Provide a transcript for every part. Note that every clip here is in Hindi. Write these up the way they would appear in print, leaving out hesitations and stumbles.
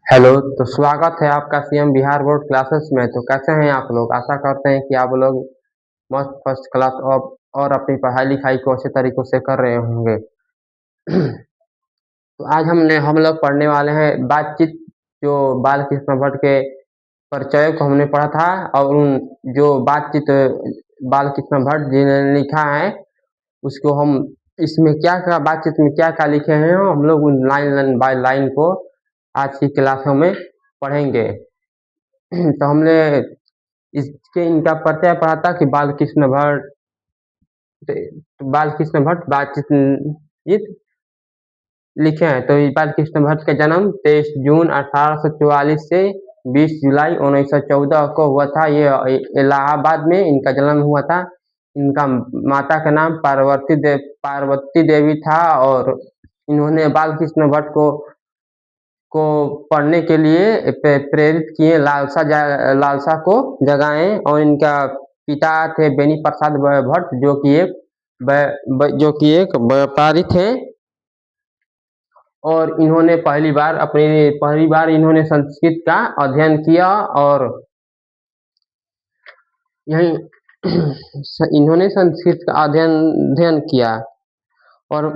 हेलो, तो स्वागत है आपका सीएम बिहार बोर्ड क्लासेस में। तो कैसे हैं आप लोग? आशा करते हैं कि आप लोग मस्त फर्स्ट क्लास और अपनी पढ़ाई लिखाई को अच्छे तरीकों से कर रहे होंगे। तो आज हम लोग पढ़ने वाले हैं बातचीत, जो बाल कृष्ण भट्ट के परिचय को हमने पढ़ा था। और उन जो बातचीत बाल कृष्ण भट्ट जी ने लिखा है उसको हम इसमें क्या क्या बातचीत में क्या क्या लिखे हैं हम लोग उन लाइन बाय लाइन को आज की क्लासों में पढ़ेंगे। तो हमने इसके इनका परिचय पढ़ा था कि बाल कृष्ण भट्ट बातचीत लिखे हैं। तो बाल कृष्ण भट्ट का जन्म 23 जून 1844 से 20 जुलाई 1914 को हुआ था। ये इलाहाबाद में इनका जन्म हुआ था। इनका माता का नाम पार्वती देवी था और इन्होंने बाल कृष्ण भट्ट को पढ़ने के लिए प्रेरित किए, लालसा को जगाए। और इनका पिता थे बेनी प्रसाद भट्ट जो कि एक व्यापारी थे। और इन्होंने पहली बार इन्होंने संस्कृत का अध्ययन किया और यही इन्होंने संस्कृत का अध्ययन किया और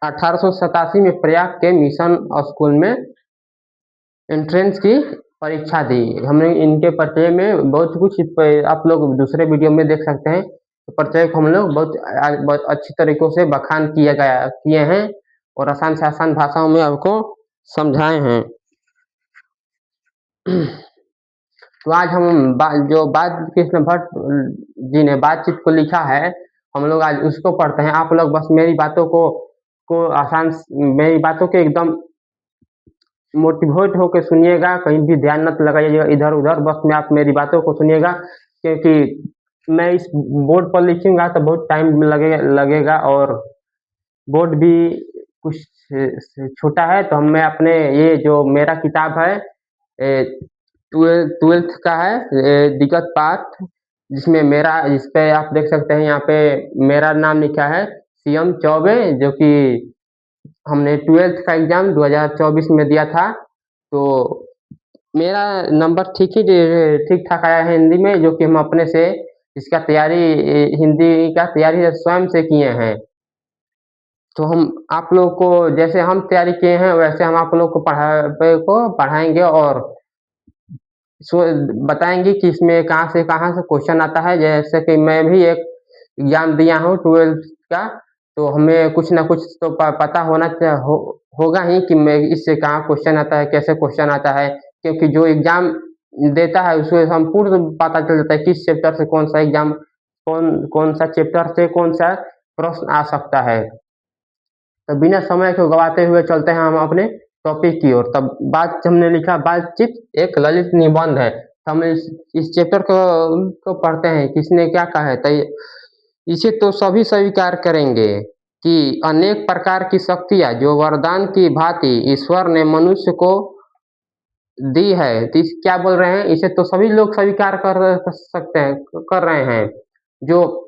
1887 में प्रयाग के मिशन स्कूल में एंट्रेंस की परीक्षा दी। हमने इनके परिचय में बहुत कुछ आप लोग दूसरे वीडियो में देख सकते हैं। तो परिचय को हम लोग बहुत अच्छी तरीकों से बखान किए हैं और आसान से आसान भाषाओं में आपको समझाए हैं। तो आज हम जो बाल कृष्ण भट्ट जी ने बातचीत को लिखा है, हम लोग आज उसको पढ़ते हैं। आप लोग बस मेरी बातों को एकदम मोटिवेट होकर सुनिएगा, कहीं भी ध्यान मत लगाइएगा इधर उधर। बस मैं आप मेरी बातों को सुनिएगा, क्योंकि मैं इस बोर्ड पर लिखूंगा तो बहुत टाइम लगेगा और बोर्ड भी कुछ छोटा है। तो मैं अपने ये जो मेरा किताब है ट्वेल्थ का है, दिक्कत पाठ, जिस पे आप देख सकते हैं यहाँ पे मेरा नाम लिखा है सीएम चौबे, जो कि हमने ट्वेल्थ का एग्जाम 2024 में दिया था। तो मेरा नंबर ठीक ठाक आया है हिंदी में, जो कि हम अपने से इसका तैयारी हिंदी का तैयारी स्वयं से किए हैं। तो हम आप लोग को जैसे हम तैयारी किए हैं वैसे हम आप लोग को पढ़ाएंगे और बताएंगे कि इसमें कहाँ से क्वेश्चन आता है। जैसे कि मैं भी एक एग्जाम दिया हूँ ट्वेल्थ का, तो हमें कुछ ना कुछ तो पता होगा ही कि मैं इससे कहाँ क्वेश्चन आता है, कैसे क्वेश्चन आता है। क्योंकि जो एग्जाम देता है उसमें संपूर्ण पता चल जाता है किस चैप्टर से कौन सा चैप्टर से कौन सा प्रश्न आ सकता है। तो बिना समय को गवाते हुए चलते हैं हम अपने टॉपिक की ओर। तब हमने लिखा बातचीत एक ललित निबंध है। हम इस चैप्टर को पढ़ते हैं, किसने क्या कहा है। तो इसे तो सभी स्वीकार करेंगे कि अनेक प्रकार की शक्तियाँ जो वरदान की भांति ईश्वर ने मनुष्य को दी है। तो क्या बोल रहे हैं, इसे तो सभी लोग स्वीकार कर रहे हैं। जो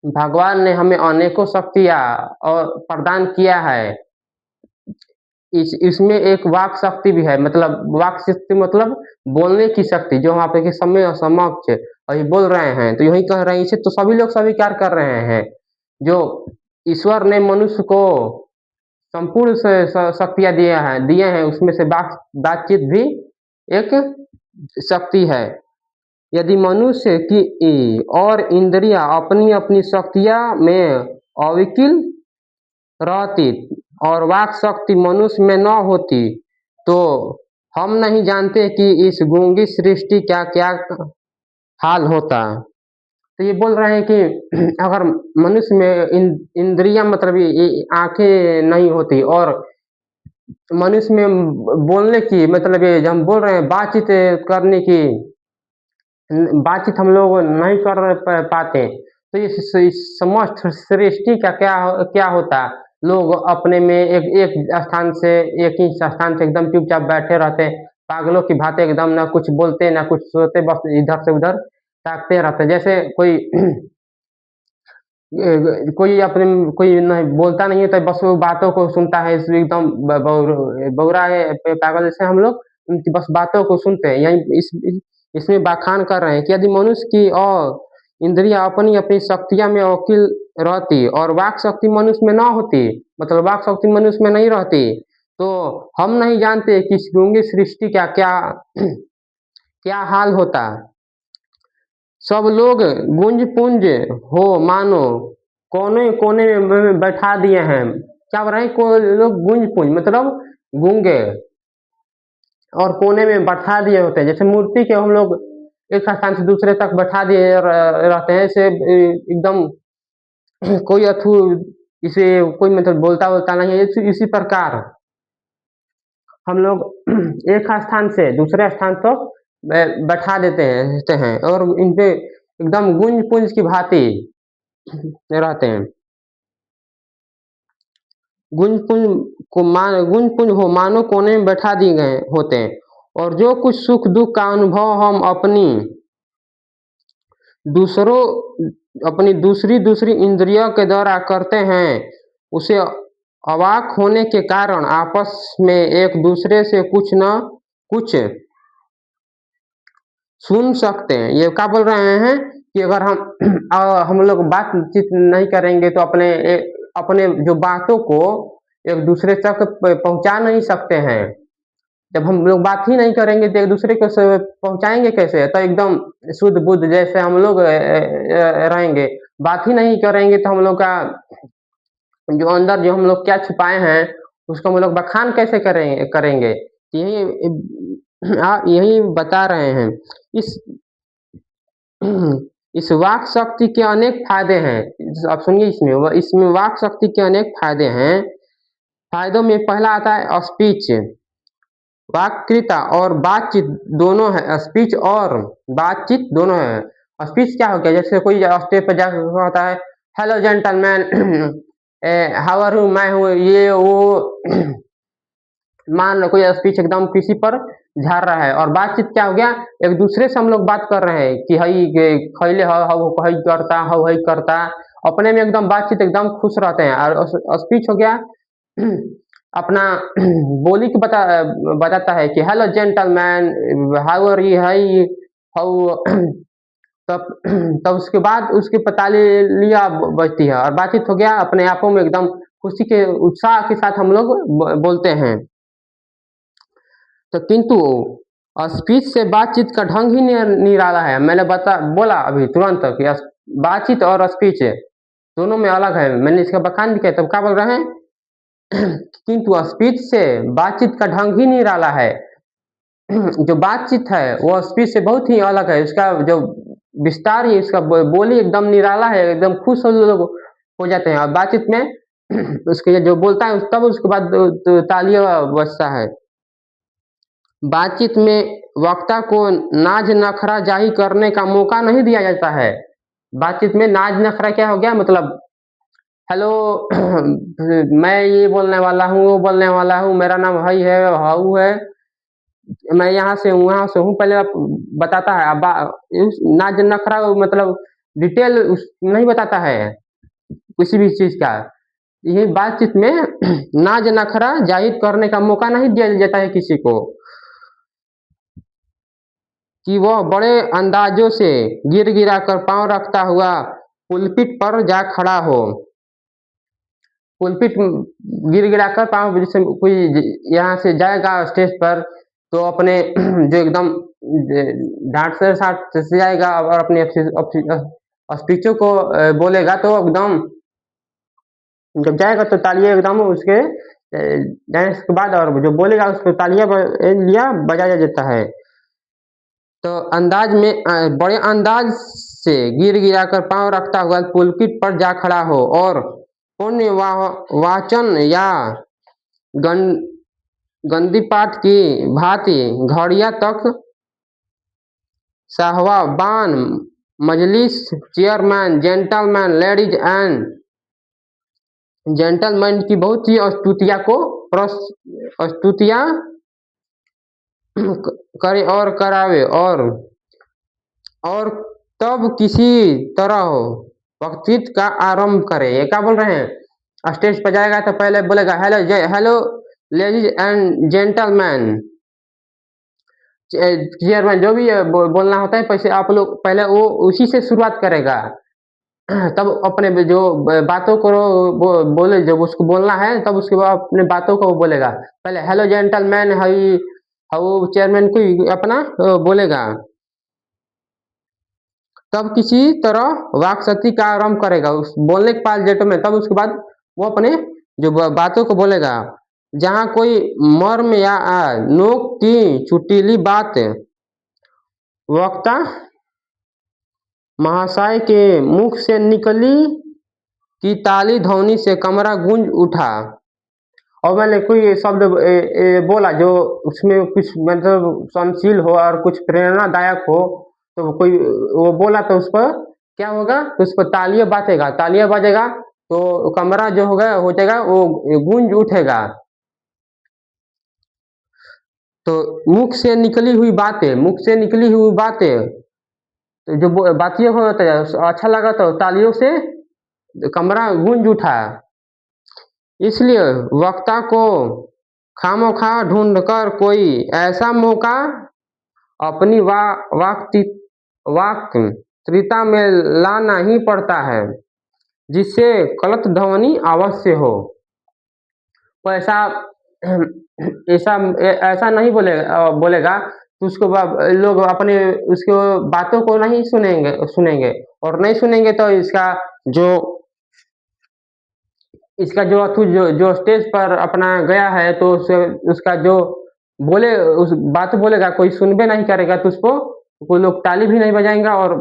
भगवान ने हमें अनेकों शक्तियाँ और प्रदान किया है। इसमें एक वाक शक्ति भी है, मतलब वाक शक्ति मतलब बोलने की शक्ति, जो हम आपके समय समक्ष अभी बोल रहे हैं। तो यही कह रहे हैं, इसे तो सभी लोग स्वीकार कर रहे हैं। जो ईश्वर ने मनुष्य को संपूर्ण शक्तियाँ दिए हैं उसमें से बातचीत भी एक शक्ति है। यदि मनुष्य की और इंद्रियां अपनी अपनी शक्तियां में अविकल रहती और वाक शक्ति मनुष्य में न होती, तो हम नहीं जानते कि इस गूंगी सृष्टि का क्या हाल होता। तो ये बोल रहे हैं कि अगर मनुष्य में इंद्रियां मतलब आंखें नहीं होती और मनुष्य में बोलने की मतलब ये हम बोल रहे हैं बातचीत करने की बातचीत हम लोग नहीं कर पाते, तो इस समस्त सृष्टि का क्या होता। लोग अपने में एक स्थान से एक ही स्थान से एकदम चुपचाप बैठे रहते, पागलों की भांति एकदम ना कुछ बोलते ना कुछ सोते, बस इधर से उधर ताकते रहते। जैसे कोई कोई नहीं बोलता नहीं है, तो बस वो बातों को सुनता है, इसलिए एकदम बौरा है, पागल जैसे हम लोग उनकी बस बातों को सुनते हैं। यही इसमें बखान कर रहे हैं कि यदि मनुष्य की और इंद्रियां अपनी अपनी शक्तियां में वकील रहती और वाक शक्ति मनुष्य में ना होती, मतलब वाक शक्ति मनुष्य में नहीं रहती, तो हम नहीं जानते कि इस गूंगी सृष्टि का क्या क्या हाल होता। सब लोग गुंज पुंज हो मानो कोने कोने में बैठा दिए हैं। क्या बोल रहे हैं, कोई लोग गुंज पुंज मतलब गूंगे और कोने में बैठा दिए होते हैं, जैसे मूर्ति के हम लोग एक स्थान से दूसरे तक बैठा दिए रहते हैं, से एकदम कोई अथु इसे कोई मतलब बोलता बोलता नहीं है, इसी प्रकार हम लोग एक स्थान से दूसरे स्थान तक बैठा देते हैं और इन पे एकदम गुंज पुंज की भांति रहते हैं। गुंज पुंज हो मानो कोने में बैठा दिए गए होते हैं, और जो कुछ सुख दुख का अनुभव हम दूसरों अपनी दूसरी दूसरी इंद्रियों के द्वारा करते हैं, उसे अवाक होने के कारण आपस में एक दूसरे से कुछ न कुछ सुन सकते हैं। ये क्या बोल रहे हैं कि अगर हम लोग बातचीत नहीं करेंगे तो अपने जो बातों को एक दूसरे तक पहुंचा नहीं सकते हैं। जब हम लोग बात ही नहीं करेंगे तो एक दूसरे को पहुंचाएंगे कैसे? तो एकदम शुद्ध बुद्ध जैसे हम लोग रहेंगे। बात ही नहीं करेंगे तो हम लोग का जो अंदर जो हम लोग क्या छुपाए हैं उसको हम लोग बखान कैसे करेंगे? यही बता रहे हैं। इस इस वाक शक्ति के अनेक फायदे हैं। आप सुनिए, इसमें वाक शक्ति के अनेक फायदे हैं। फायदों में पहला आता है स्पीच। वाक्कृता और बातचीत दोनों है, स्पीच और बातचीत दोनों है। स्पीच क्या हो गया, जैसे कोई स्टेज पर जाकर होता है, hello gentleman, how are you, मैं हूँ ये वो मान लो कोई स्पीच एकदम किसी पर झाड़ रहा है। और बातचीत क्या हो गया, एक दूसरे से हम लोग बात कर रहे हैं कि हई खैले हई करता हई करता, अपने में एकदम बातचीत एकदम खुश रहते हैं। और स्पीच हो गया अपना बोली को बताता है कि hello gentleman, how are you, hi how, तब तब उसके बाद उसकी तालियां बजती है और बातचीत हो गया। अपने आपों में एकदम खुशी के उत्साह के साथ हम लोग बोलते हैं। तो किंतु स्पीच से बातचीत का ढंग ही निराला है। मैंने बोला अभी तुरंत कि बातचीत और स्पीच दोनों में अलग है। मैंने इसका बखान भी किया, तब क्या बोल रहे हैं किंतु स्पीच से बातचीत का ढंग ही निराला है। जो बातचीत है वो स्पीच से बहुत ही अलग है। उसका जो विस्तार ही, इसका बोली एकदम निराला है, एकदम खुश लोग हो जाते हैं। और बातचीत में उसके जो बोलता है तब उसके बाद तालियां बजता है। बातचीत में वक्ता को नाज नखरा जाहिर करने का मौका नहीं दिया जाता है। बातचीत में नाज नखरा क्या हो गया, मतलब हेलो मैं ये बोलने वाला हूँ, वो बोलने वाला हूँ, मेरा नाम हई है हाउ है, मैं यहाँ से हूँ वहाँ से हूँ, पहले आप बताता है। अब नाज नखरा मतलब डिटेल नहीं बताता है किसी भी चीज का। ये बातचीत में नाज नखरा जाहिर करने का मौका नहीं दिया जाता है किसी को, कि वह बड़े अंदाजों से गिर गिरा कर पांव रखता हुआ पुलपिट पर जा खड़ा हो। पुलपिट गिर गिरा कर पांव, जैसे कोई यहाँ से जाएगा स्टेज पर तो अपने जो एकदम डांट से साथ से जाएगा और अपने स्पीचों को बोलेगा, तो एकदम जब जाएगा तो तालियां एकदम उसके जाने के बाद, और जो बोलेगा उसको तालियां लिया बजाया जाता है। तो अंदाज में बड़े अंदाज से गिर गिरा कर पांव रखता हुआ पुलकित पर जा खड़ा हो और पुण्य वाचन या गंदी पाठ की भांति घड़िया तक साहवाबान मजलिस chairman gentleman ladies and gentleman की बहुत सी स्तुतियां करे और करावे, और तब किसी तरह हो बातचीत का आरंभ करे। ये क्या बोल रहे हैं? स्टेज पर जाएगा तो पहले बोलेगा hello hello ladies and gentleman, chairman जो भी बोलना होता है पैसे आप लोग पहले वो उसी से शुरुआत करेगा। तब अपने जो बातों को बोले जब उसको बोलना है तब उसके बाद अपने बातों को बोलेगा। पहले hello gentleman hi how chairman को अपना बोलेगा। तब किसी तरह वाक शक्ति का आरंभ करेगा उस बोलने के 5 डेटों में। तब उसके बाद वो अपने जो बातों को बोलेगा। जहाँ कोई मर्म या नोक की चुटीली बात वक्ता महाशय के मुख से निकली की ताली ध्वनि से कमरा गूंज उठा। और मैंने कोई शब्द बोला जो उसमें कुछ मतलब सहनशील हो और कुछ प्रेरणादायक हो, तो कोई वो बोला तो उस पर क्या होगा? तो उस पर तालियां बजेगा तो कमरा जो होगा हो जाएगा वो गूंज उठेगा। तो मुख से निकली हुई बातें तो जो बातियों होता है अच्छा लगा तो तालियों से कमरा गूंज उठा। इसलिए वक्ता को खामोखा ढूंढकर कोई ऐसा मौका अपनी वाक्त्रिता में लाना ही पड़ता है जिससे गलत ध्वनि अवश्य हो। तो ऐसा नहीं बोलेगा तो उसको लोग अपने उसको बातों को नहीं सुनेंगे और नहीं सुनेंगे तो जो इसका जो अथु जो स्टेज पर अपना गया है तो उसका जो बोले उस बात बोलेगा कोई सुनबे नहीं करेगा तो उसको कोई लोग ताली भी नहीं बजाएंगा और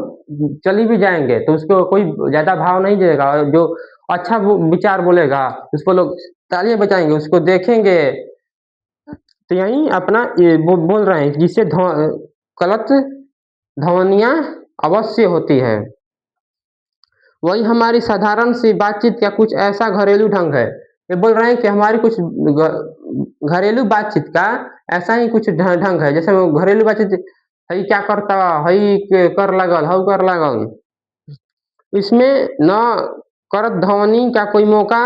चली भी जाएंगे तो उसको कोई ज्यादा भाव नहीं देगा। और जो अच्छा विचार बोलेगा उसको लोग तालियां बजाएंगे उसको देखेंगे। तो यही अपना ये बोल रहे हैं जिससे गलत ध्वनियां अवश्य होती है। वही हमारी साधारण सी बातचीत का कुछ ऐसा घरेलू ढंग है। ये बोल रहे हैं कि हमारी कुछ घरेलू बातचीत का ऐसा ही कुछ ढंग है। जैसे घरेलू बातचीत हई क्या करता हई कर लगल हऊ कर लगल, इसमें न करत ध्वनि का कोई मौका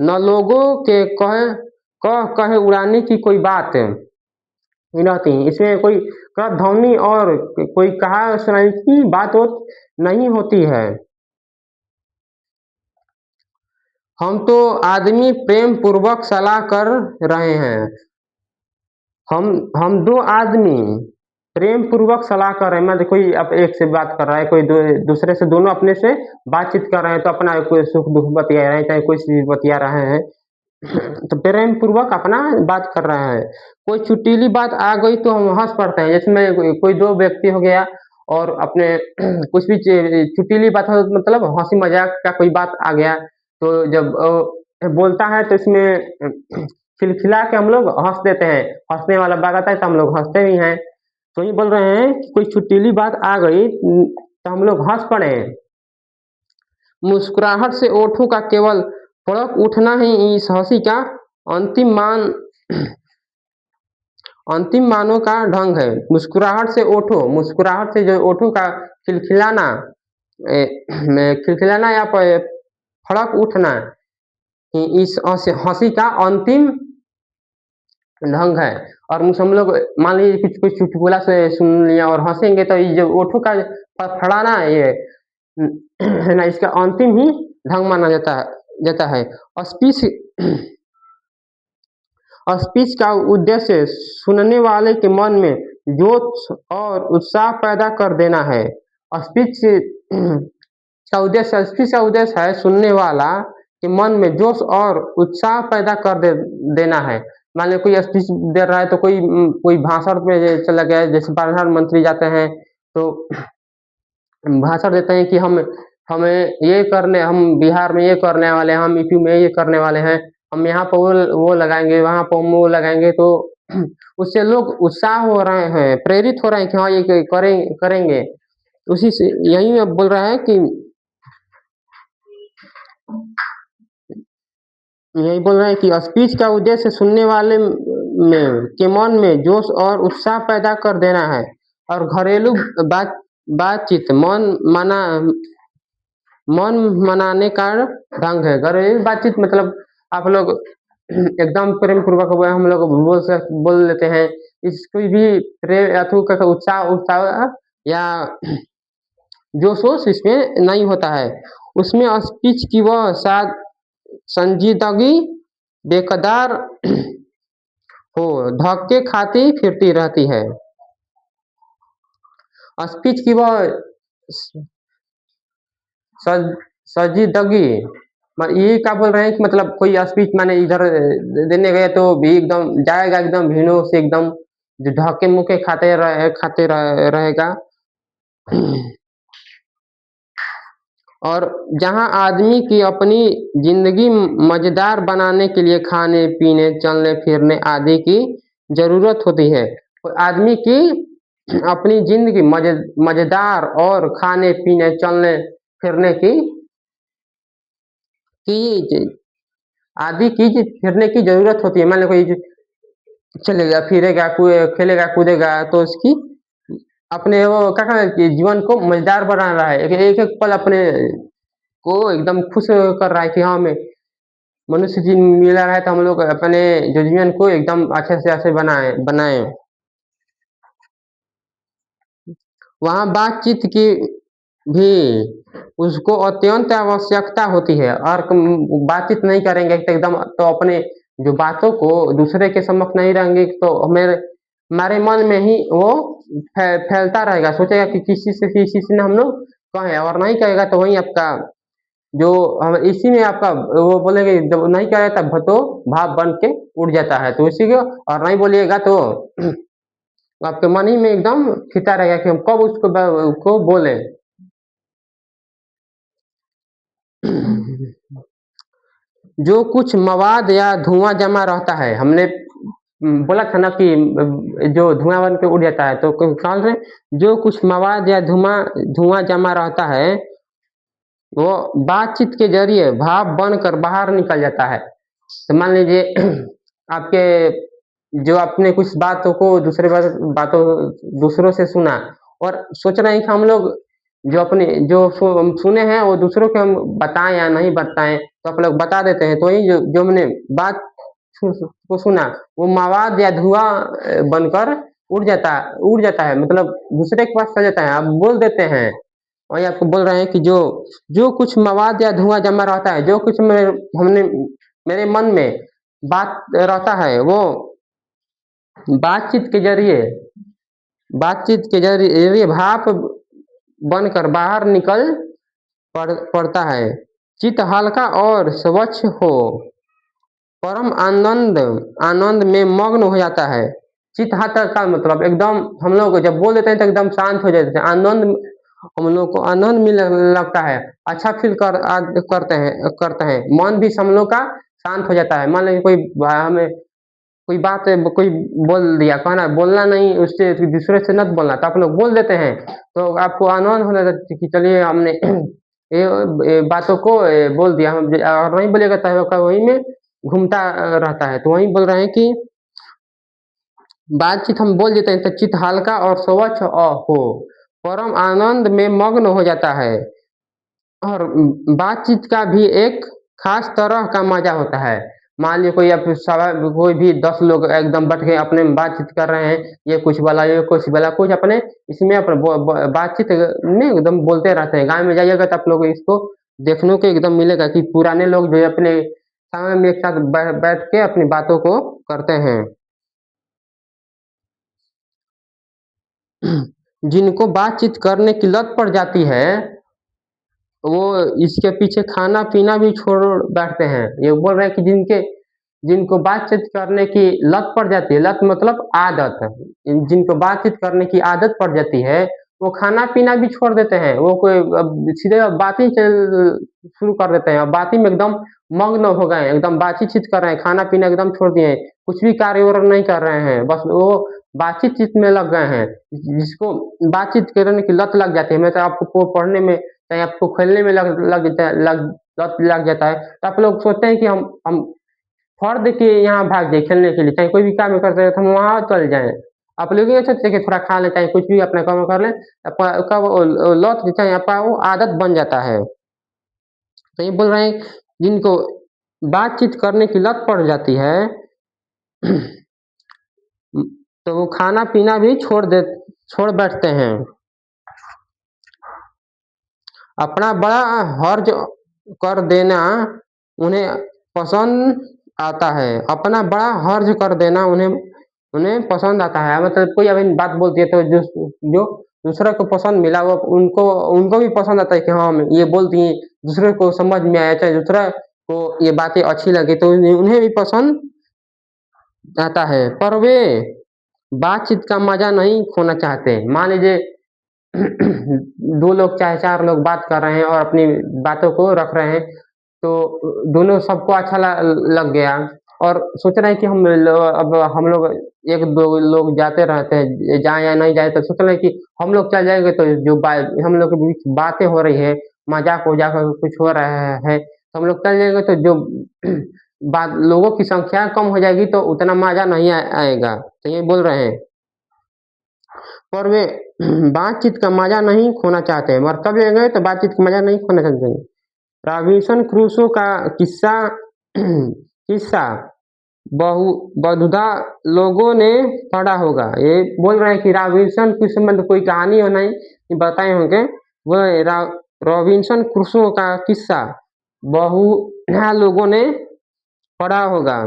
न लोगों के कहे उड़ाने की कोई बात रहती। इसमें कोई करत ध्वनि और कोई कहा सुनाने की बात नहीं होती है। हम तो आदमी प्रेम पूर्वक सलाह कर रहे हैं। हम दो आदमी प्रेम पूर्वक सलाह कर रहे हैं। मतलब कोई अब एक से बात कर रहा है कोई दूसरे से, दोनों अपने से बातचीत कर रहे हैं तो अपना कोई सुख दुख बतिया रहे हैं चाहे कोई चीज बतिया रहे हैं तो प्रेम पूर्वक अपना बात कर रहे हैं। कोई चुटीली बात आ गई तो हम हंस पड़ते हैं। जिसमें कोई दो व्यक्ति हो गया और अपने कुछ भी चुटीली बात हो मतलब हंसी मजाक का कोई बात आ गया तो जब बोलता है तो इसमें खिलखिला के हम लोग हंस देते हैं। हंसने वाला बात आता है तो हम लोग हंसते भी हैं। तो ये बोल रहे हैं कि कोई चुटीली बात आ गई तो हम लोग हंस पड़े। मुस्कुराहट से ओठों का केवल फड़क उठना ही इस हंसी का अंतिम मानों का ढंग है। मुस्कुराहट से जो ओठों का खिलखिलाना खिलखिलाना या फड़क उठना इस हंसी का अंतिम ढंग है। और हम लोग मान लीजिए कुछ चुटकुला से सुन लिया और हंसेंगे तो ये जो ओठों का फड़फड़ाना ये है ना इसका अंतिम ही ढंग माना जाता है। स्पीच का उद्देश्य सुनने वाले के मन में जोश और उत्साह पैदा कर देना है। स्पीच का उद्देश्य है सुनने वाला के मन में जोश और उत्साह पैदा कर देना है। मान लो कोई स्पीच दे रहा है तो कोई भाषण पे चला गया, जैसे प्रधानमंत्री जाते हैं तो भाषण देते हैं कि हम बिहार में ये करने वाले हैं, हम यूपी में ये करने वाले हैं, हम यहाँ पर वो लगाएंगे वहाँ पर वो लगाएंगे। तो उससे लोग उत्साह हो रहे हैं, प्रेरित हो रहे हैं कि हाँ ये करेंगे। उसी से यही बोल रहा है कि यही बोल रहे हैं कि स्पीच का उद्देश्य सुनने वाले के मन में जोश और उत्साह पैदा कर देना है। और घरेलू बातचीत मन मनाने का ढंग है। घरेलू बातचीत मतलब आप लोग एकदम प्रेम पूर्वक हम लोग बोल लेते हैं। इस कोई भी प्रेम अथु का उत्साह उत्साह या जोश-वोश इसमें नहीं होता है। उसमें स्पीच की वह संजीदगी बेकरार हो, धक्के खाती फिरती रहती है। स्पीच की वह सज संजीदगी ये क्या बोल रहे हैं कि मतलब कोई स्पीच माने इधर देने गए तो भी एकदम जाएगा एकदम भीड़ों से एकदम जो धक्के-मुक्के खाते रहेगा। और जहाँ आदमी की अपनी ज़िंदगी मज़ेदार बनाने के लिए खाने-पीने, चलने-फिरने आदि की ज़रूरत होती है। तो आदमी की अपनी ज़िंदगी मज़ेदार और खाने-पीने, चलने-फिरने की आदि की फिरने की ज़रूरत होती है। मान लो कोई चलेगा, फिरेगा, खेलेगा, कूदेगा तो उसकी अपने वो क्या कहना है कि जीवन को मज़ेदार बना रहा है। एक-एक पल अपने को एकदम खुश कर रहा है कि हाँ, हमें मनुष्य जी मिला है तो हम लोग अपने जो जीवन को एकदम अच्छे से अच्छे बनाएँ। वहाँ बातचीत की भी उसको अत्यंत आवश्यकता होती है और बातचीत नहीं करेंगे तो एकदम तो अपने जो बातों को दूसरे के समक्ष नहीं रहेंगे तो हमारे मन में ही वो फैलता रहेगा, सोचेगा कि किसी से ना हम लोग कहें और नहीं कहेगा तो वहीं आपका जो हम इसी में आपका वो बोलेंगे जब नहीं कहेगा तब तो भाव बन के उड़ जाता है, तो इसी को और नहीं बोलिएगा तो आपके मन ही में एकदम खिंचा रहेगा कि हम कब उसको बोलें। जो कुछ मवाद या धुआँ जमा रहता है, हमने बोला था ना कि जो धुआँ बन के उड़ जाता है, तो ख्याल से जो कुछ मवाद या धुआँ जमा रहता है, वो बातचीत के ज़रिए भाप बनकर बाहर निकल जाता है। तो मान लीजिए आपके जो आपने कुछ बातों को दूसरों से सुना और सोच रहे हैं कि हम लोग जो अपने जो सुने हैं वो दूसरों को हम बताएँ या नहीं बताएँ, तो आप लोग बता देते हैं। तो वही जो हमने बात को सुना, वो मवाद या धुआँ बनकर उड़ जाता है, मतलब दूसरे के पास चला जाता है, आप बोल देते हैं। वही आपको बोल रहे हैं कि जो जो कुछ मवाद या धुआँ जमा रहता है, जो कुछ मेरे मन में बात रहता है, वो बातचीत के ज़रिए भाप बनकर बाहर निकल पड़ता है। चित्त हल्का और स्वच्छ हो, परम आनंद में मग्न हो जाता है। चित्त हल्का का मतलब एकदम हम लोग जब बोल देते हैं तो एकदम शांत हो जाते हैं। हम लोग को आनंद मिलने लगता है, अच्छा करते हैं। मन भी हम लोग का शांत हो जाता है। मान लीजिए हमें कोई बात कोई बोल दिया, कहना बोलना नहीं उससे दूसरे से मत बोलना, तो आप लोग बोल देते हैं, तो आपको आनंद होने लगता है कि चलिए हमने ये बातों को बोल दिया। हम और नहीं बोलेगा तो आपका वहीं में घूमता रहता है। तो वहीं बोल रहे हैं कि बातचीत हम बोल देते हैं तो चित्त हल्का और स्वच्छ हो, परम आनंद में मग्न हो जाता है। और बातचीत का भी एक खास तरह का मजा होता है। मान लीजिए कोई भी 10 लोग एकदम बैठ के अपने में बातचीत कर रहे हैं, ये कुछ बोला, ये कुछ बोला, कुछ अपने इसमें अपने बातचीत में एकदम बोलते रहते हैं। गाँव में जाइएगा तो आप लोग इसको देखने को एकदम मिलेगा कि पुराने लोग जो है अपने समय में एक साथ बैठ के अपनी बातों को करते हैं। जिनको बातचीत करने की लत पड़ जाती है, वो इसके पीछे खाना-पीना भी छोड़ बैठते हैं। ये बोल रहे हैं कि जिनको बातचीत करने की लत पड़ जाती है, लत मतलब आदत। जिनको बातचीत करने की आदत पड़ जाती है, वो खाना-पीना भी छोड़ देते हैं। वो कोई अब सीधे बात ही शुरू कर देते हैं। अब बात ही में एकदम मग्न हो गए हैं, एकदम बातचीत कर रहे हैं, खाना-पीना एकदम छोड़ दिए हैं। कुछ भी कार्य-वार्य नहीं कर रहे हैं, बस वो बातचीत में लग गए हैं। जिसको बातचीत करने की लत लग जाती है, मैं तो आपको पढ़ने में चाहे आपको खेलने में लग जाता है, तो आप लोग सोचते हैं कि हम छोड़ दे के यहाँ भाग जाए खेलने के लिए, चाहे कोई भी काम करते हैं तो हम वहाँ चले जाएँ। आप लोग ये सोचते हैं कि थोड़ा खा लें, चाहे कुछ भी अपना काम कर लें, आपका वो लत चाहे आपका वो आदत बन जाता है। तो ये बोल रहे हैं जिनको बातचीत करने की लत पड़ जाती है तो वो खाना पीना भी छोड़ बैठते हैं। अपना बड़ा हर्ज कर देना उन्हें पसंद आता है। अपना बड़ा हर्ज कर देना उन्हें उन्हें पसंद आता है। मतलब कोई अभी बात बोलती है तो जो दूसरे को पसंद मिला वो उनको उनको भी पसंद आता है कि हाँ ये बोलती हैं, दूसरे को समझ में आया, चाहे दूसरा को ये बातें अच्छी लगे तो उन्हें भी पसंद आता है। पर वे बातचीत का मजा नहीं खोना चाहते। मान लीजिए 2 लोग चाहे 4 लोग बात कर रहे हैं और अपनी बातों को रख रहे हैं, तो दोनों सबको अच्छा लग गया और सोच रहे हैं कि अब हम लोग 1-2 लोग जाते रहते हैं, जाएँ या नहीं जाएँ, तो सोच रहे हैं कि हम लोग चल जाएँगे तो जो हम लोग के बीच बातें हो रही है, मज़ाक-वज़ाक कुछ हो रहा है, तो हम लोग चल जाएँगे तो जो बात लोगों की संख्या कम हो जाएगी तो उतना मज़ा नहीं आएगा। तो ये बोल रहे हैं। पर वे बातचीत का मजा नहीं खोना चाहते। मरतब ले गए तो बातचीत का मजा नहीं खोना चाहते। रॉबिन्सन क्रूसो का किस्सा किस्सा बहुधा लोगों ने पढ़ा होगा। ये बोल रहे हैं कि रॉबिन्सन क्रूसो मतलब कोई कहानी हो नहीं बताए होंगे। वह रॉबिन्सन क्रूसो का किस्सा बहुधा लोगों ने पढ़ा होगा,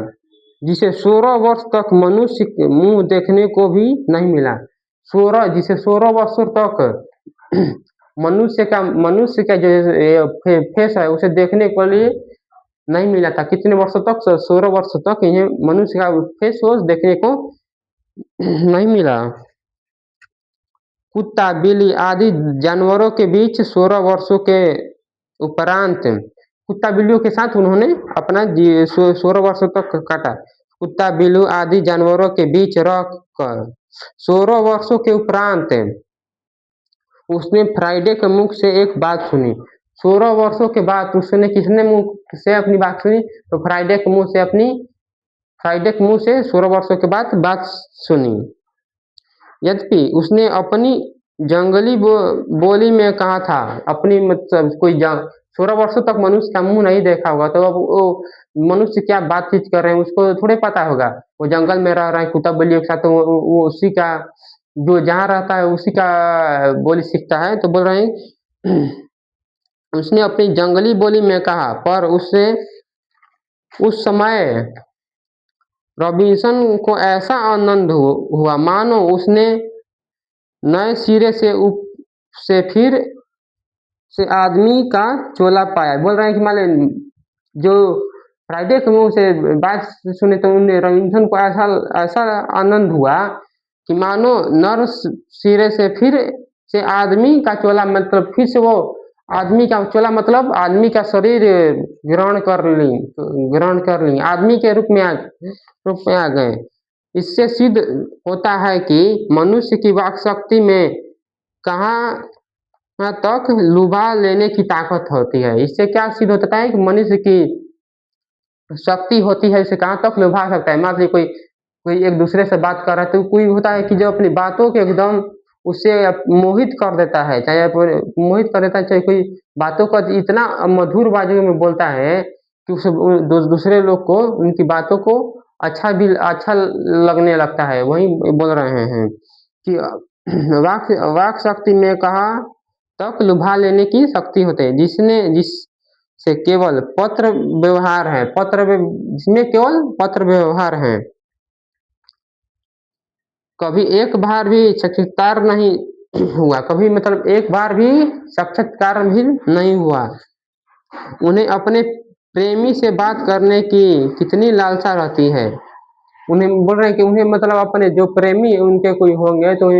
जिसे 16 वर्ष तक मनुष्य के मुंह देखने को भी नहीं मिला। 16 वर्षों तक मनुष्य का जो फेस है उसे देखने के लिए नहीं मिला था। कितने वर्षों तक? 16 वर्षों तक इन्हें मनुष्य का फेस वॉश देखने को नहीं मिला। कुत्ता, बिल्ली आदि जानवरों के बीच 16 वर्षों के उपरांत कुत्ता बिल्लियों के साथ उन्होंने अपना 16 वर्षों तक काटा। कुत्ता बिल्ली आदि जानवरों के बीच रह कर 16 वर्षों के उपरांत उसने फ्राइडे के मुख से एक बात सुनी। 16 वर्षों के बाद उसने किसने मुंह से अपनी बात सुनी? तो फ्राइडे के मुंह से 16 वर्षों के बाद बात सुनी। यद्यपि उसने अपनी जंगली बोली में कहा था, अपनी मतलब 16 वर्षों तक मनुष्य का मुंह नहीं देखा होगा तो अब वो मनुष्य क्या बातचीत कर रहे हैं उसको थोड़े पता होगा। वो जंगल में रह रहा है कुत्ता बिल्लियों के साथ, तो वो उसी का जो जहाँ रहता है उसी का बोली सीखता है। तो बोल रहे हैं उसने अपनी जंगली बोली में कहा, पर उससे उस समय रॉबिन्सन को ऐसा आनंद हुआ मानो उसने नए सिरे से फिर से आदमी का चोला पाया। बोल रहे हैं कि मान जो फ्राइडे के मुंह से बात सुने तो उन्हें रॉबिन्सन को ऐसा आनंद हुआ कि मानो नर सिरे से फिर से आदमी का चोला, मतलब फिर से वो आदमी का चोला मतलब आदमी का शरीर ग्रहण कर ली आदमी के रूप में आ गए। इससे सिद्ध होता है कि मनुष्य की वाक शक्ति में कहाँ तक लुभा लेने की ताकत होती है। इससे क्या सिद्ध होता है कि मनुष्य की शक्ति होती है, इसे कहाँ तक लुभा सकता है। मान लीजिए कोई एक दूसरे से बात कर रहा है तो कोई होता है कि जो अपनी बातों के एकदम उसे मोहित कर देता है, चाहे कोई बातों का इतना मधुर बाजू में बोलता है कि उसे दूसरे लोग को उनकी बातों को अच्छा लगने लगता है। वही बोल रहे हैं कि वाक शक्ति में कहा तक लुभा लेने की शक्ति होती है, जिससे केवल पत्र व्यवहार है। जिसमें केवल पत्र व्यवहार है। कभी एक बार भी साक्षात्कार नहीं हुआ, कभी मतलब एक बार भी साक्षात्कार भी नहीं हुआ। उन्हें अपने प्रेमी से बात करने की कितनी लालसा रहती है। उन्हें बोल रहे हैं कि उन्हें मतलब अपने जो प्रेमी उनके कोई होंगे तो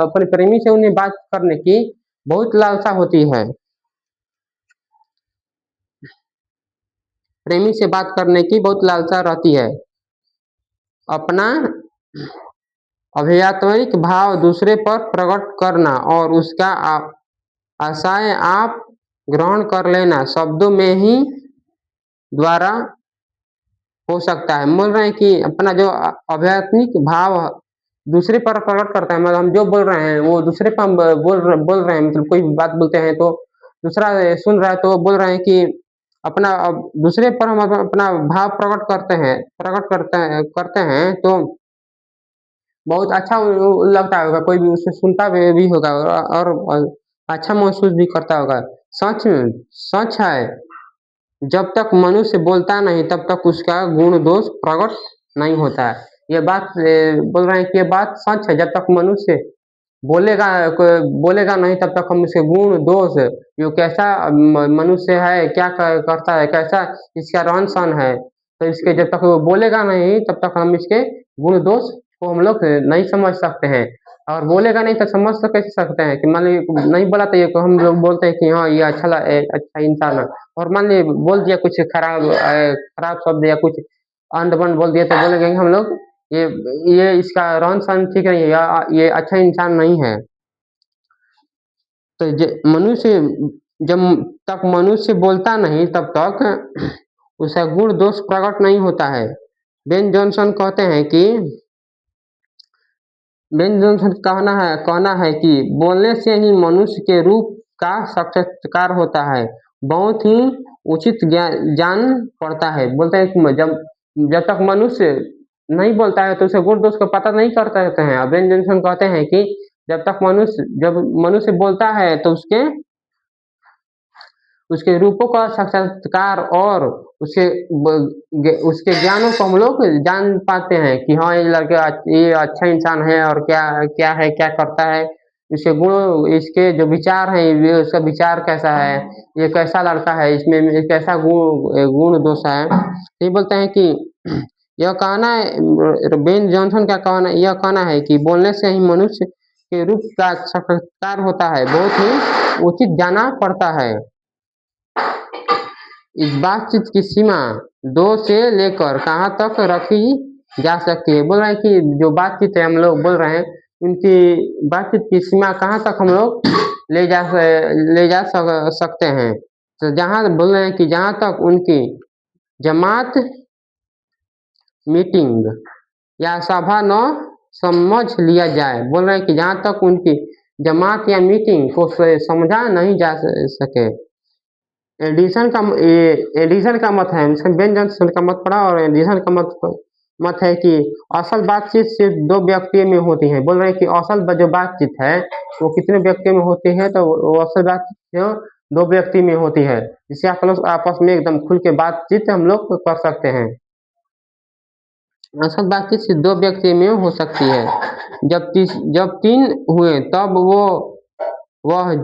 अपने प्रेमी से उन्हें बात करने की बहुत लालसा होती है। प्रेमी से बात करने की बहुत लालसा रहती है। अपना अभिव्यक्तिक भाव दूसरे पर प्रकट करना और उसका आशय आप ग्रहण कर लेना शब्दों में ही द्वारा हो सकता है। बोल रहे हैं कि अपना जो अभिव्यक्तिक भाव दूसरे पर प्रकट करता है, मतलब हम जो बोल रहे हैं वो दूसरे पर हम बोल रहे हैं, मतलब कोई बात बोलते हैं तो दूसरा सुन रहा है तो बोल रहे हैं कि अपना दूसरे पर हम अपना भाव प्रकट करते हैं तो बहुत अच्छा लगता होगा, कोई भी उसे सुनता भी होगा और अच्छा महसूस भी करता होगा। सच सच है, जब तक मनुष्य बोलता नहीं तब तक उसका गुण दोष प्रकट नहीं होता है। ये बात बोल रहे हैं कि ये बात सच है, जब तक मनुष्य बोलेगा बोलेगा नहीं तब तक हम इसके गुण दोष, ये कैसा मनुष्य है, क्या करता है, कैसा इसका रहन सहन है, तो इसके जब तक वो बोलेगा नहीं तब तक हम इसके गुण दोष को हम लोग नहीं समझ सकते हैं। और बोलेगा नहीं तो समझ तो कैसे सकते हैं कि मान लीजिए नहीं बोला तो ये हम लोग बोलते हैं कि हाँ ये अच्छा इंसान है, और मान लीजिए बोल दिया कुछ खराब शब्द या कुछ अंड बंड बोल दिया तो बोलेंगे हम लोग ये ये इसका रहन सहन ठीक नहीं है या ये अच्छा इंसान नहीं है। तो मनुष्य जब तक मनुष्य बोलता नहीं तब तक उसका गुण दोष प्रकट नहीं होता है। बेन जॉनसन कहते हैं कि बेन जॉनसन कहना है कि बोलने से ही मनुष्य के रूप का साक्षात्कार होता है, बहुत ही उचित जान पड़ता है। बोलते हैं कि जब जब तक मनुष्य नहीं बोलता है तो उसे गुण दोष को पता नहीं करते रहते हैं। बेन जॉनसन कहते हैं कि जब मनुष्य बोलता है तो उसके रूपों का साक्षात्कार और उसके ज्ञानों को हम लोग जान पाते हैं कि हाँ ये लड़का ये अच्छा इंसान है और क्या क्या है, क्या करता है, इसके गुण, इसके जो विचार हैं, ये उसका विचार कैसा है, ये कैसा लड़का है, इसमें कैसा गुण दोष है। ये बोलते हैं कि यह कहना है, बेन जॉनसन का कहना है कि बोलने से ही मनुष्य के रूप का साक्षात्कार होता है, बहुत ही उचित जाना पड़ता है। इस बातचीत की सीमा 2 से लेकर कहाँ तक रखी जा सकती है। बोल रहे हैं कि जो बातचीत है हम लोग बोल रहे हैं, उनकी बातचीत की सीमा कहाँ तक हम लोग ले जा सकते हैं। तो जहाँ बोल रहे हैं कि जहाँ तक उनकी जमात, मीटिंग या सभा न समझ लिया जाए। बोल रहे हैं कि जहाँ तक उनकी जमात या मीटिंग को समझा नहीं जा सके। एडिसन का मत है, बेन जॉनसन का मत पड़ा और एडिसन का मत है कि असल बातचीत सिर्फ 2 व्यक्तियों में होती है। बोल रहे हैं कि असल जो बातचीत है वो कितने व्यक्तियों में होती है, तो वो असल बातचीत 2 व्यक्ति में होती है, जिससे आप लोग आपस में एकदम खुल के बातचीत हम लोग कर सकते हैं। असल बातचीत सिर्फ 2 व्यक्ति में हो सकती है। जब 3 हुए तब वह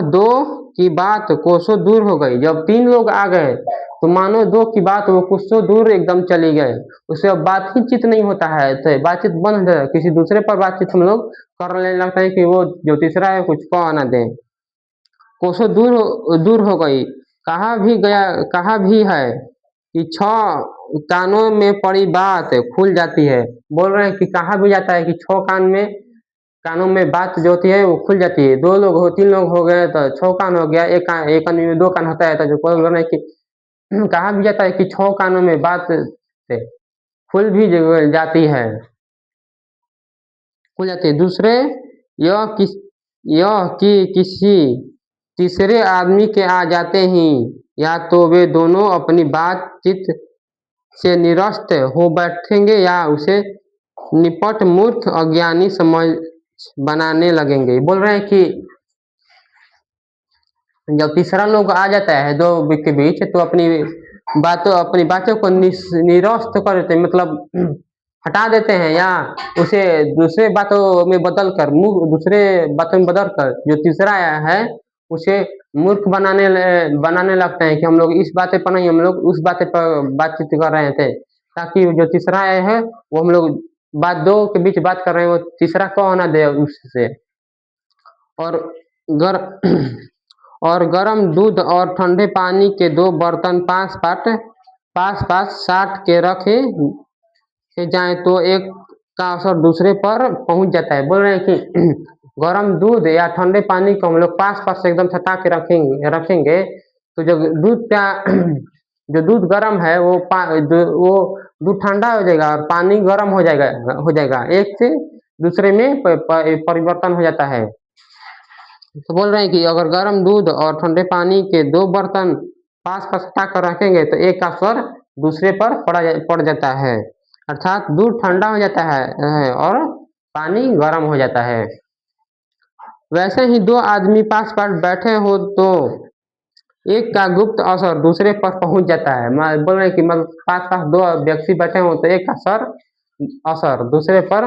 2 की बात कोसों दूर हो गई। जब 3 लोग आ गए तो मानो 2 की बात वो कोसों दूर एकदम चली गए, उससे अब बातचीत नहीं होता है, तो बातचीत बंद है, किसी दूसरे पर बातचीत हम लोग करने लगते हैं कि वो जो तीसरा है कुछ कह ना दे। कोसों दूर हो गई। कहा भी है कि 6 कानों में पड़ी बात खुल जाती है। बोल रहे हैं कि कहा भी जाता है कि 6 कानों में बात जो होती है वो खुल जाती है। 2 लोग हो, 3 लोग हो गए तो 6 कान हो गया, एक आदमी में 2 कान होता है, तो जो बोल रहे हैं कि कहा भी जाता है कि 6 कानों में बात से खुल भी जाती है, खुल जाती है। दूसरे यह कि किसी तीसरे आदमी के आ जाते ही या तो वे दोनों अपनी बातचीत से निरस्त हो बैठेंगे या उसे निपट मूर्ख अज्ञानी समझ बनाने लगेंगे। बोल रहे हैं कि जब तीसरा लोग आ जाता है 2 के बीच तो अपनी बातों को निरस्त कर देते हैं, मतलब हटा देते हैं या उसे दूसरे बातों में बदल कर जो तीसरा आया है उसे मूर्ख बनाने लगते हैं कि हम लोग इस बातें पर नहीं, हम लोग उस बातें पर बातचीत कर रहे थे, ताकि जो तीसरा आया है वो हम लोग 2 के बीच बात कर रहे हैं, वो तीसरा कह ना दे उससे। और गर और गर्म दूध और ठंडे पानी के 2 बर्तन पास साट के रखे जाए तो एक का असर दूसरे पर पहुंच जाता है। बोल रहे हैं कि गर्म दूध या ठंडे पानी को हम लोग पास से एकदम सटा के रखेंगे तो जो दूध का जो दूध गर्म है वो दूध ठंडा हो जाएगा और पानी गर्म हो जाएगा, एक से दूसरे में परिवर्तन हो जाता है। तो बोल रहे हैं कि अगर गर्म दूध और ठंडे पानी के 2 बर्तन पास-पास हटा कर रखेंगे तो एक का असर दूसरे पर पड़ जाता है। अर्थात दूध ठंडा हो जाता है और पानी गर्म हो जाता है। वैसे ही 2 आदमी पास-पास बैठे हो तो एक का गुप्त असर दूसरे पर पहुँच जाता है। बोल रहे हैं कि मतलब पास-पास 2 व्यक्ति बैठे हों तो एक का असर दूसरे पर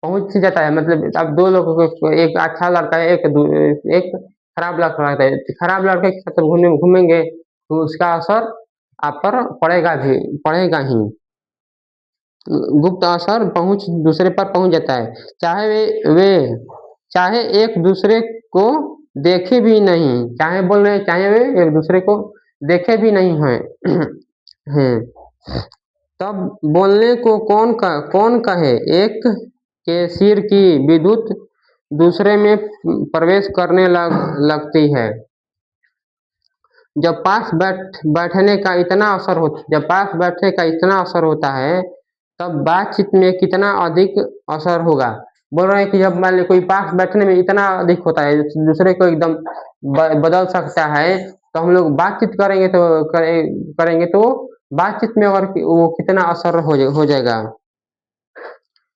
पहुँच जाता है। मतलब अब 2 लोगों को एक अच्छा लगता है, एक खराब लगता है। खराब लड़के के साथ घूमेंगे तो उसका असर आप पर पड़ेगा ही। गुप्त असर दूसरे पर पहुँच जाता है। चाहे एक दूसरे को देखे भी नहीं, चाहे वे एक दूसरे को देखे भी नहीं हैं हैं। तब बोलने को कौन कहे? एक के सिर की विद्युत दूसरे में प्रवेश करने लगती है। जब पास बैठने का इतना असर होता है तब बातचीत में कितना अधिक असर होगा। बोल रहे हैं कि जब मान लीजिए कोई पास बैठने में इतना अधिक होता है, दूसरे को एकदम बदल सकता है, तो हम लोग बातचीत करेंगे तो बातचीत में अगर वो कितना असर हो जाएगा।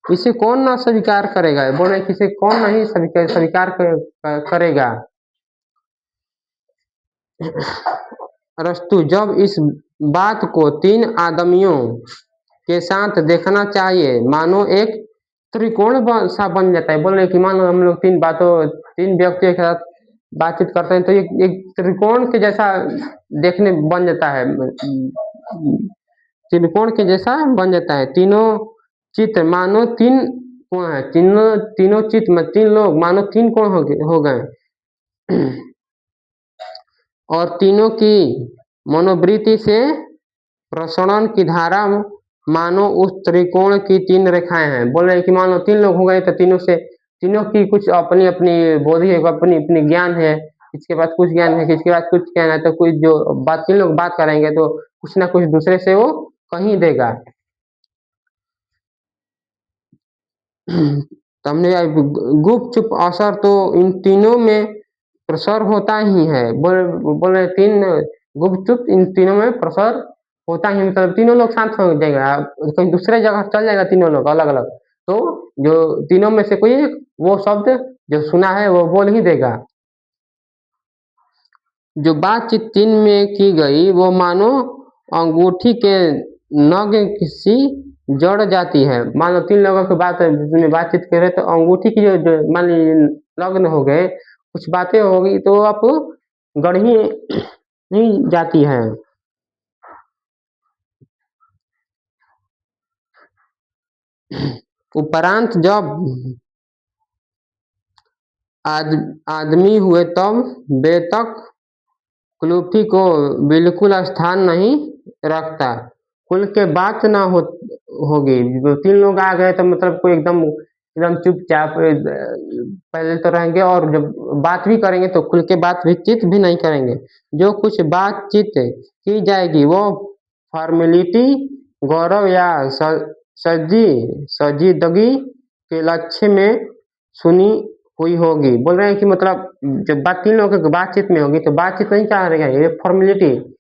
इसे कौन ना स्वीकार करेगा? बोल रहे हैं कि इसे कौन नहीं स्वीकार करेगा। अरस्तु, जब इस बात को 3 आदमियों के साथ देखना चाहिए, मानो एक त्रिकोण सा बन जाता है। बोल रहे हैं कि मानो हम लोग 3 व्यक्तियों के साथ बातचीत करते हैं तो एक त्रिकोण के जैसा देखने बन जाता है। त्रिकोण के जैसा बन जाता है। तीनों चित्र मानो 3 कोण है। तीनों चित्र में 3 लोग मानो 3 कोण हो गए और तीनों की मनोवृत्ति से प्रसरण की धारा मानो उस त्रिकोण की 3 रेखाएं हैं। बोल रहे हैं कि मानो 3 लोग हो गए तो तीनों की कुछ अपनी अपनी बोधि है, अपनी अपनी ज्ञान है, किसके पास कुछ ज्ञान है, किसके पास कुछ ज्ञान है, तो कुछ जो 3 लोग बात करेंगे तो कुछ ना कुछ दूसरे से वो कहीं देगा। तो हमने गुपचुप असर तो इन तीनों में प्रसर होता ही है। बोल रहे 3 गुपचुप इन तीनों में प्रसर होता ही, मतलब तीनों लोग शांत हो जाएगा, कहीं दूसरे जगह चल जाएगा, तीनों लोग अलग अलग, तो जो तीनों में से कोई एक वो शब्द जो सुना है वो बोल ही देगा। जो बातचीत 3 में की गई वो मानो अंगूठी के नग किसी जड़ जाती है। मान लो 3 लोगों की बातचीत कर रहे तो अंगूठी की जो मान लीजिए लग्न हो गए, कुछ बातें होगी तो आप गढ़ ही जाती है। उपरांत जब आदमी हुए तब बेतक कुलूठी को बिल्कुल स्थान नहीं रखता। खुल के बात ना होगी। 3 लोग आ गए तो मतलब कोई एकदम एकदम चुपचाप पहले तो रहेंगे और जब बात भी करेंगे तो खुल के बातचीत भी नहीं करेंगे। जो कुछ बातचीत की जाएगी वो फॉर्मेलिटी, गौरव या सजीदगी के लक्ष्य में सुनी हुई होगी। बोल रहे हैं कि मतलब जब 3 लोगों की बातचीत में होगी तो बातचीत नहीं करेगा, ये फॉर्मेलिटी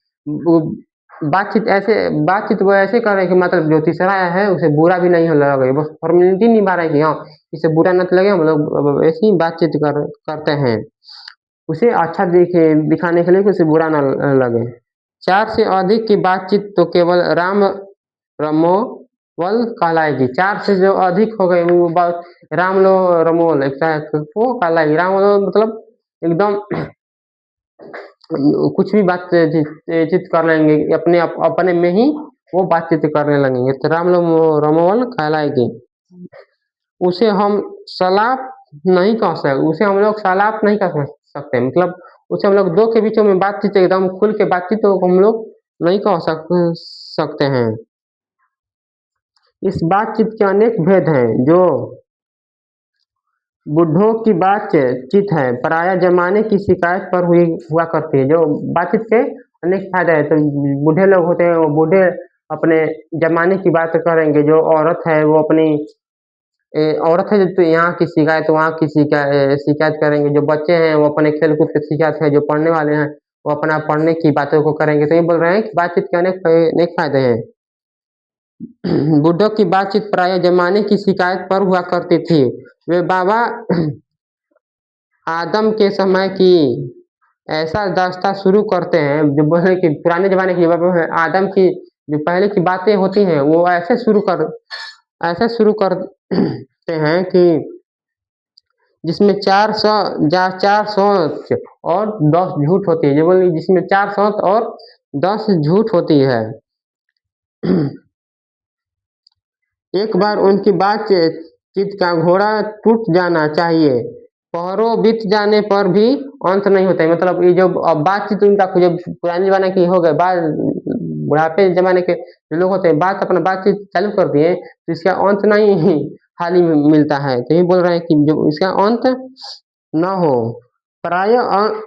बातचीत वो ऐसे कर रहे हैं कि मतलब जो तीसरा है उसे बुरा भी नहीं लगे, बस फॉर्मेलिटी निभा रहे हैं कि हाँ इसे बुरा न लगे, हम लोग ऐसी ही बातचीत करते हैं, उसे अच्छा दिखाने के लिए कि उसे बुरा न लगे। 4 से अधिक की बातचीत तो केवल राम रमोवल कहलाएगी। 4 से जो अधिक हो गए वो रमोवल वो कहलाएगी। रामोवल मतलब एकदम कुछ भी बातचीत कर लेंगे, अपने में ही वो बातचीत करने लगेंगे तो रमोवल कहलाएगी। उसे हम सलाप नहीं कह सकते, उसे हम लोग सलाप नहीं कह सकते, मतलब उसे हम लोग 2 के बीचों में बातचीत एकदम खुल के बातचीत तो हम लोग नहीं कह सकते हैं। इस बातचीत के अनेक भेद हैं जो बुढ़ों की बातचीत है, पराया जमाने की शिकायत पर हुआ करती है। जो बातचीत के अनेक फायदे हैं, तो बूढ़े लोग होते हैं वो बूढ़े अपने जमाने की बात करेंगे, जो औरत है वो अपनी औरत है तो यहाँ की शिकायत वहाँ की शिकायत करेंगे, जो बच्चे हैं वो अपने खेल-कूद की शिकायत है, जो पढ़ने वाले हैं वो अपना पढ़ने की बातों को करेंगे। तो ये बोल रहे हैं कि बातचीत के अनेक फ़ायदे हैं। बूढ़ों की बातचीत प्रायः ज़माने की शिकायत पर हुआ करती थी। वे बाबा आदम के समय की ऐसा दास्ताँ शुरू करते हैं, जो बोले कि पुराने ज़माने की आदम की जो पहले की बातें होती हैं, वो ऐसे शुरू करते हैं कि जिसमें 400 4 सौच और 10 झूठ होती है। ये बोली जिसमें 4 सौत और 10 झूठ होती है। एक बार उनकी बातचीत का घोड़ा टूट जाना चाहिए, पहरों बीत जाने पर भी अंत नहीं होता है। मतलब ये जो बातचीत उनका जो पुराने ज़माने की हो गए, बुढ़ापे ज़माने के जो लोग होते हैं, अपना बातचीत चालू कर दिए, तो इसका अंत नहीं हाल ही में मिलता है। तो ये बोल रहे हैं कि जो इसका अंत न हो। प्रायः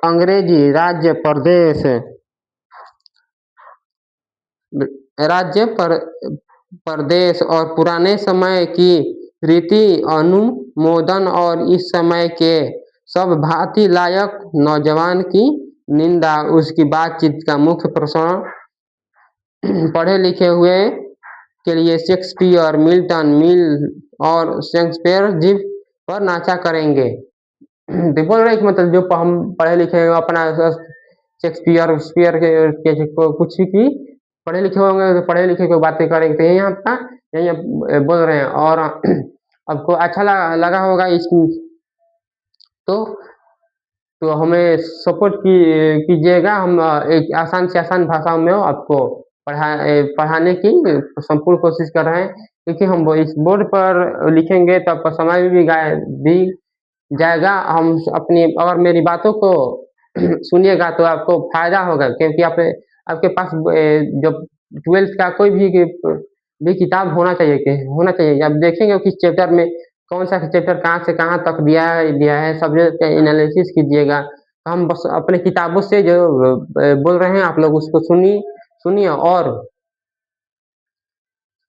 अंग्रेजी राज्य प्रदेश और पुराने समय की रीति अनुमोदन और इस समय के सब भांति लायक नौजवान की निंदा उसकी बातचीत का मुख्य प्रश्न पढ़े लिखे हुए के लिए शेक्सपियर, मिल्टन, मिल और शेक्सपियर जी पर नाचा करेंगे। तो बोल रहे कि मतलब जो हम पढ़े लिखे अपना शेक्सपियर के कुछ की पढ़े लिखे होंगे तो पढ़े लिखे की बातें करेंगे। तो यही आपका यही बोल रहे हैं और आपको अच्छा लगा होगा इस तो हमें सपोर्ट कीजिएगा। हम एक आसान से आसान भाषाओं में आपको पढ़ाने की संपूर्ण कोशिश कर रहे हैं, क्योंकि हम इस बोर्ड पर लिखेंगे तो आपका समय भी जाएगा। हम अपनी अगर मेरी बातों को सुनिएगा तो आपको फ़ायदा होगा, क्योंकि आपके पास जो 12th का कोई भी किताब होना चाहिए। आप देखेंगे किस चैप्टर में कौन-सा चैप्टर कहाँ से कहाँ तक दिया है, सब्जेक्ट का एनालिसिस कीजिएगा। हम बस अपने किताबों से जो बोल रहे हैं आप लोग उसको सुनिए और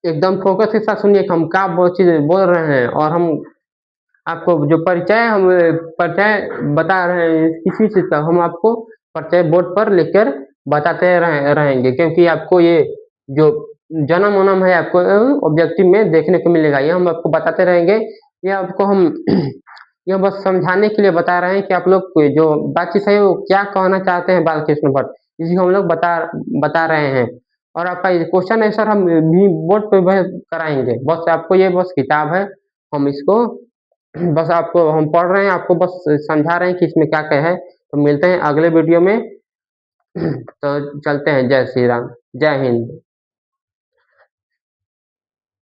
एकदम फोकस के साथ सुनिए कि हम क्या चीज़ बोल रहे हैं, और हम आपको जो परिचय बता रहे हैं किसी चीज़ का, हम आपको परिचय बोर्ड पर लिखकर बताते रहेंगे, क्योंकि आपको ये जो जन्म-वन्म है आपको ऑब्जेक्टिव में देखने को मिलेगा। ये हम आपको बताते रहेंगे। ये आपको हम ये बस समझाने के लिए बता रहे हैं कि आप लोग को जो बातचीत है वो क्या कहना चाहते हैं बालकृष्ण भट्ट, इसी को हम लोग बता रहे हैं। और आपका ये क्वेश्चन आंसर हम भी बोर्ड पे कराएँगे। बस आपको ये बस किताब है, हम इसको बस आपको हम पढ़ रहे हैं, आपको बस समझा रहे हैं कि इसमें क्या-क्या है। तो मिलते हैं अगले वीडियो में। तो चलते हैं। जय श्री राम, जय हिंद।